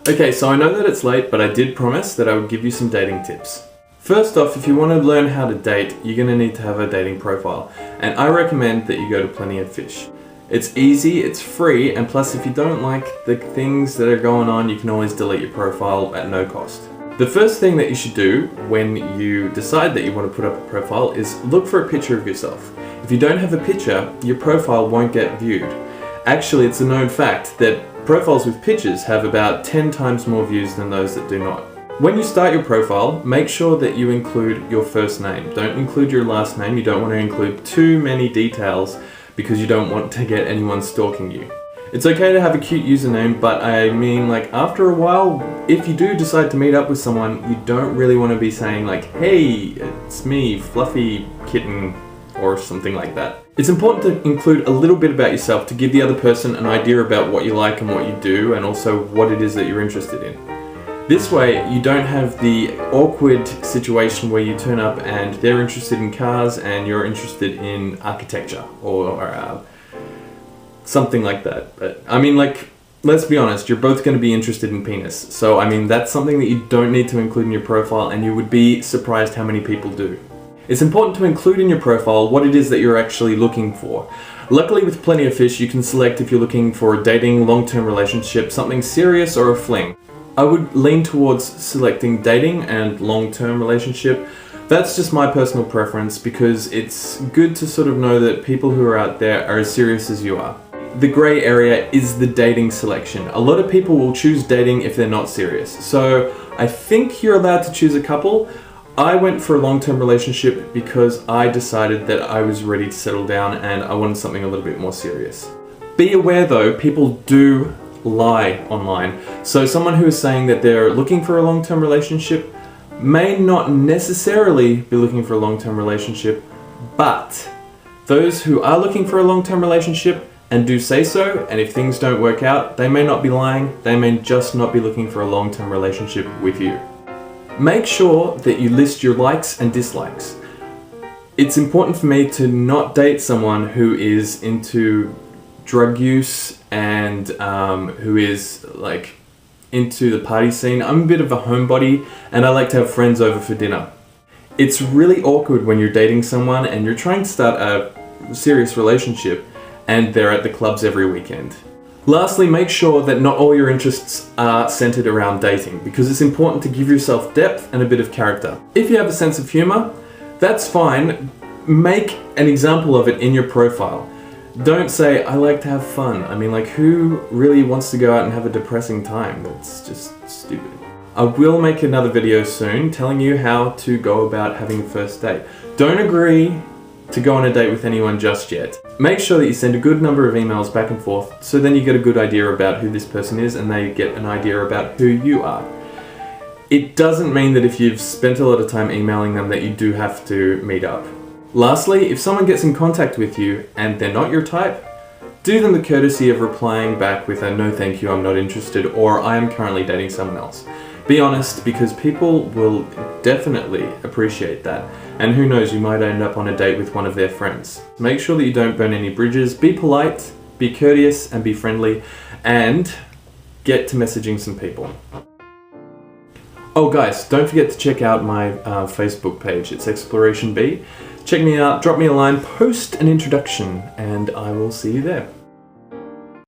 Okay, so I know that it's late, but I did promise that I would give you some dating tips. First off, if you want to learn how to date, you're going to need to have a dating profile, and I recommend that you go to Plenty of Fish. It's easy, it's free, and plus if you don't like the things that are going on, you can always delete your profile at no cost. The first thing that you should do when you decide that you want to put up a profile is look for a picture of yourself. If you don't have a picture, your profile won't get viewed. Actually, it's a known fact that profiles with pictures have about 10 times more views than those that do not. When you start your profile, make sure that you include your first name. Don't include your last name. You don't want to include too many details because you don't want to get anyone stalking you. It's okay to have a cute username, but I mean, like, after a while, if you do decide to meet up with someone, you don't really want to be saying like, hey, it's me, Fluffy Kitten, or something like that. It's important to include a little bit about yourself to give the other person an idea about what you like and what you do, and also what it is that you're interested in. This way, you don't have the awkward situation where you turn up and they're interested in cars and you're interested in architecture or something like that. But I mean, like, let's be honest, you're both going to be interested in penis. So I mean, that's something that you don't need to include in your profile, and you would be surprised how many people do. It's important to include in your profile what it is that you're actually looking for. Luckily, with Plenty of Fish, you can select if you're looking for a dating, long-term relationship, something serious, or a fling. I would lean towards selecting dating and long-term relationship. That's just my personal preference because it's good to sort of know that people who are out there are as serious as you are. The grey area is the dating selection. A lot of people will choose dating if they're not serious. So I think you're allowed to choose a couple. I went for a long-term relationship because I decided that I was ready to settle down and I wanted something a little bit more serious. Be aware though, people do lie online. So someone who is saying that they're looking for a long-term relationship may not necessarily be looking for a long-term relationship, but those who are looking for a long-term relationship and do say so, and if things don't work out, they may not be lying, they may just not be looking for a long-term relationship with you. Make sure that you list your likes and dislikes. It's important for me to not date someone who is into drug use and who is like into the party scene. I'm a bit of a homebody and I like to have friends over for dinner. It's really awkward when you're dating someone and you're trying to start a serious relationship and they're at the clubs every weekend. Lastly, make sure that not all your interests are centered around dating, because it's important to give yourself depth and a bit of character. If you have a sense of humor, that's fine. Make an example of it in your profile. Don't say, I like to have fun. I mean, like, who really wants to go out and have a depressing time? That's just stupid. I will make another video soon telling you how to go about having a first date. Don't agree to go on a date with anyone just yet. Make sure that you send a good number of emails back and forth, so then you get a good idea about who this person is and they get an idea about who you are. It doesn't mean that if you've spent a lot of time emailing them that you do have to meet up. Lastly, if someone gets in contact with you and they're not your type, do them the courtesy of replying back with a no thank you, I'm not interested, or I am currently dating someone else. Be honest, because people will definitely appreciate that. And who knows, you might end up on a date with one of their friends. Make sure that you don't burn any bridges. Be polite, be courteous, and be friendly, and get to messaging some people. Oh guys, don't forget to check out my Facebook page. It's ExplorationB. Check me out, drop me a line, post an introduction, and I will see you there.